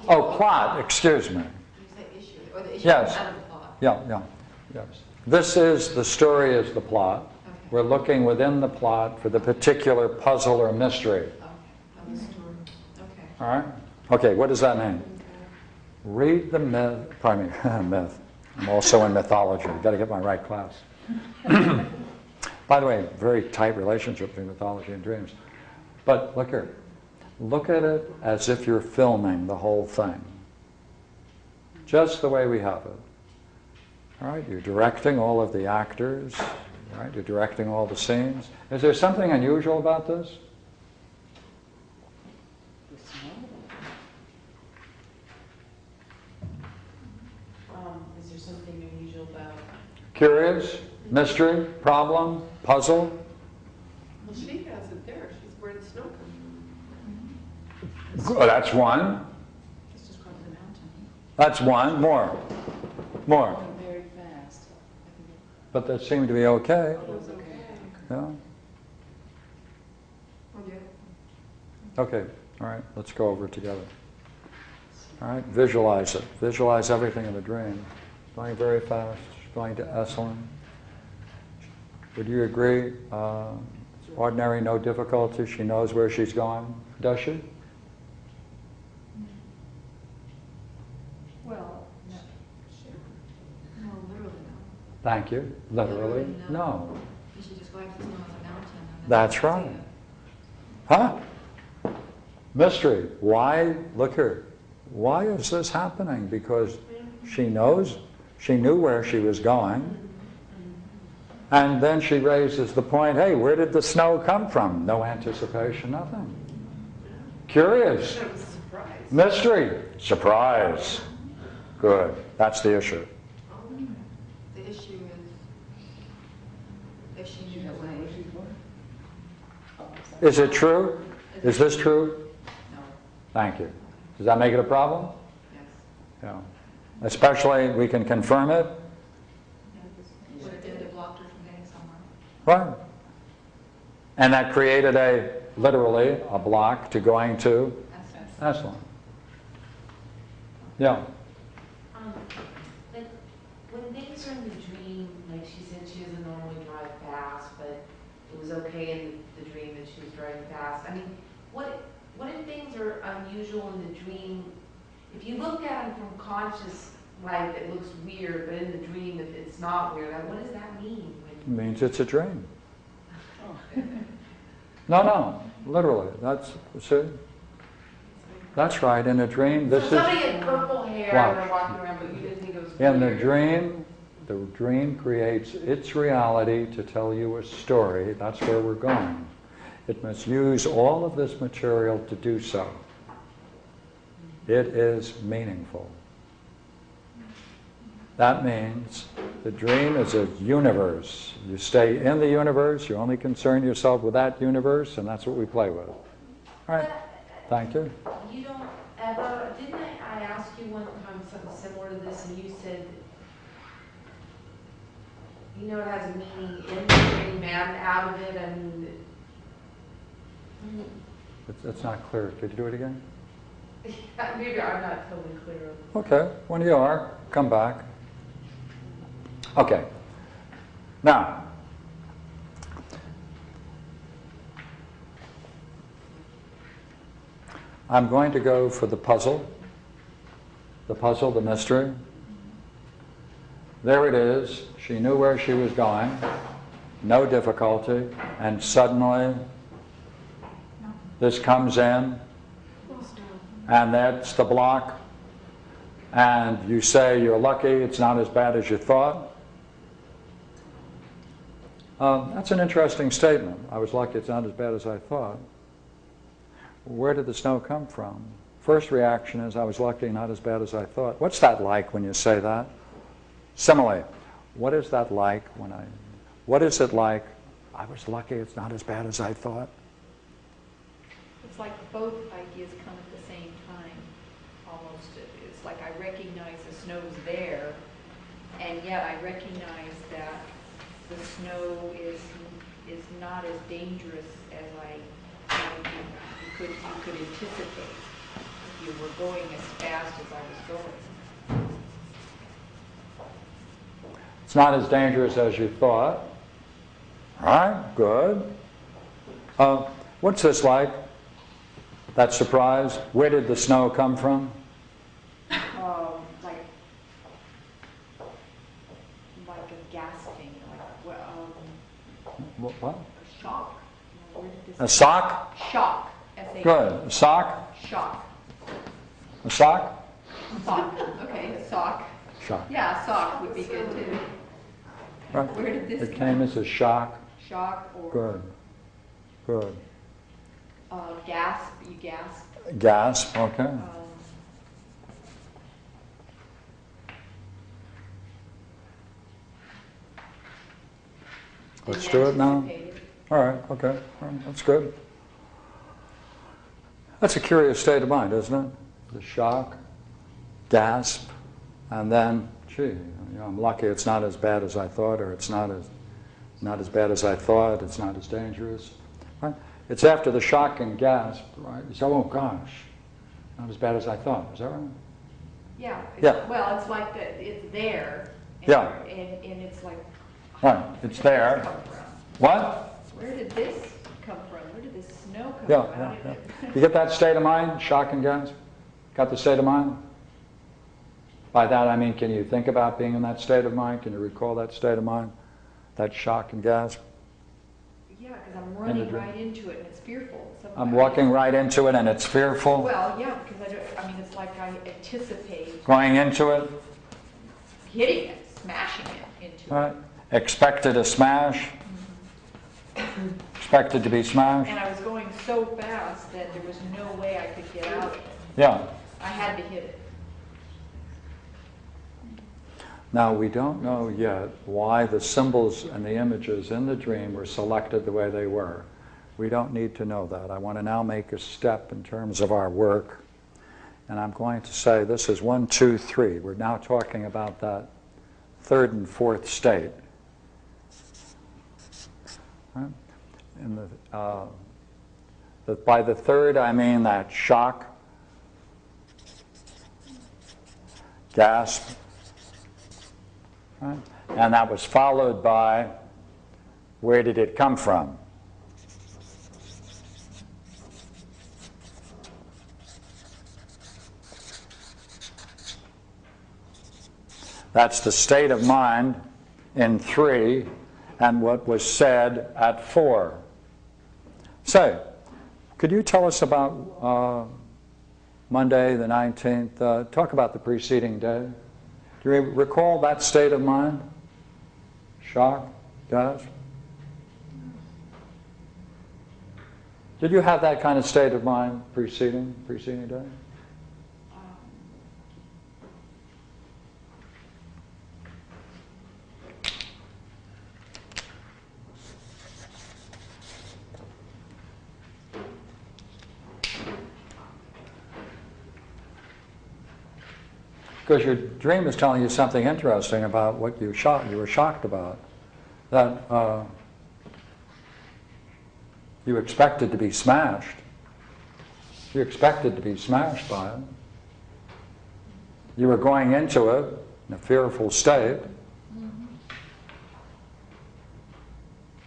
Oh, plot, excuse me. You say issue, or the issue Yes. out of the plot. Yeah, yes. This is, the story is the plot. Okay. We're looking within the plot for the particular puzzle or mystery. Okay, of the story. Okay. All right? Okay, what does that mean? Read the myth, pardon me, myth. I'm also in mythology. I've got to get my right class. By the way, very tight relationship between mythology and dreams. But look here. Look at it as if you're filming the whole thing. Just the way we have it. All right, you're directing all of the actors. All right, you're directing all the scenes. Is there something unusual about this? Is there something unusual about? Curious? Mystery? Problem? Puzzle? Well, she has it there. She's where the snow comes Oh, that's one. Let's just go up the mountain. That's one. More. More. Going very fast. But that seemed to be okay. from. It was okay. Yeah. Oh, yeah. Okay. All right. Let's go over it together. All right. Visualize it. Visualize everything in the dream. Going very fast. Going to Esalen. Would you agree? Ordinary, no difficulty. She knows where she's going. Does she? Well, no. No, literally no. Thank you. Literally? Literally, no. No. You should just go after the snow as a mountain. And then That's you can right. see it. Huh? Mystery. Why? Look here. Why is this happening? Because she knows, she knew where she was going. And then she raises the point, hey, where did the snow come from? No anticipation, nothing. Curious. It was a surprise. Mystery. Surprise. Good. That's the issue. The issue is if she knew the way. Is it true? Is this true? No. Thank you. Does that make it a problem? Yes. Yeah. Especially, we can confirm it. Would it have blocked her from getting somewhere? Right. And that created literally, a block to going to That's Esalen. Yeah. Like, when things are in the dream, like she said she doesn't normally drive fast, but it was okay in the dream that she was driving fast. I mean, what if things are unusual in the dream? If you look at them from conscious life, it looks weird, but in the dream, if it's not weird, like, what does that mean? It means it's a dream. No, literally. That's, see? That's right. In a dream, this So is... somebody had purple hair Watch. and they're walking around, but you didn't think it was In the weird. dream creates its reality to tell you a story. That's where we're going. It must use all of this material to do so. It is meaningful. That means the dream is a universe. You stay in the universe, you only concern yourself with that universe, and that's what we play with. All right, thank you. You don't ever, didn't I ask you one time something similar to this, and you said, you know, it has a meaning in the dream and out of it, I mean, It's not clear. Could you do it again? maybe I'm not totally clear. Okay, when you are, come back. Okay. Now, I'm going to go for the puzzle, the mystery. There it is. She knew where she was going, no difficulty, and suddenly this comes in, and that's the block, and you say you're lucky, it's not as bad as you thought. That's an interesting statement. I was lucky, it's not as bad as I thought. Where did the snow come from? First reaction is, I was lucky, not as bad as I thought. What's that like when you say that? Simile. What is that like what is it like, I was lucky, it's not as bad as I thought? It's like both ideas come at the same time, almost. It's like I recognize the snow's there, and yet I recognize that the snow is not as dangerous as you could anticipate if you were going as fast as I was going. It's not as dangerous as you thought. All right, good. What's this like? That surprise? Where did the snow come from? Like a gasping, What? a shock. Where did this A sock? Shock. S-A-C. Good. A sock? Shock. A sock? Sock. Okay, a sock. Shock. Yeah, a sock would be good too. Right. Where did this It came as a shock. Shock or Good. Good. gasp? You gasp. Gasp, okay. Let's do it now. Anticipated. All right, okay. All right, that's good. That's a curious state of mind, isn't it? The shock, gasp, and then, gee, you know, I'm lucky it's not as bad as I thought, or it's not as bad as I thought, it's not as dangerous. Right? It's after the shock and gasp, right? You say, oh gosh, not as bad as I thought. Is that right? Yeah. Yeah. Well, it's like that. It's there. And Yeah. And it's like. Right, it's there. Where did this come from? What? Where did this come from? Where did this snow come Yeah, from? How yeah, did yeah. it- You get that state of mind, shock and gasp? Got the state of mind? By that I mean, can you think about being in that state of mind? Can you recall that state of mind? That shock and gasp? Yeah, because I'm running dream. right into it and it's fearful. I'm walking right into it and it's fearful. Well, yeah, because I mean, it's like I anticipate Going into it, hitting it, smashing it into right? Expected to smash. Expected to be it. smashed. And I was going so fast that there was no way I could get out of it. Yeah. I had to hit it. Now, we don't know yet why the symbols and the images in the dream were selected the way they were. We don't need to know that. I want to now make a step in terms of our work. And I'm going to say this is 1, 2, 3. We're now talking about that third and fourth state. Right? In by the third, I mean that shock, gasp, right? And that was followed by, where did it come from? That's the state of mind in 3 and what was said at 4. So, could you tell us about Monday the 19th? Talk about the preceding day. Do you recall that state of mind? Shock? Gasp? Did you have that kind of state of mind preceding day? Because your dream is telling you something interesting about what you were shocked about. That you expected to be smashed. You expected to be smashed by it. You were going into it in a fearful state.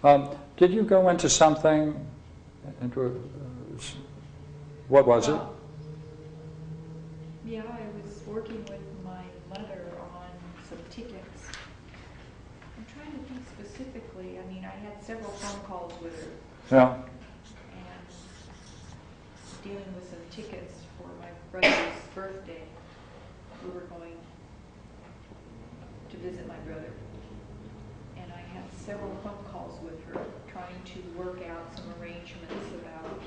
Did you go into something, what was it? Yeah, I was working with my mother on some tickets. I'm trying to think specifically. I mean, I had several phone calls with her Yeah. and dealing with some tickets for my brother's birthday. We were going to visit my brother. And I had several phone calls with her trying to work out some arrangements about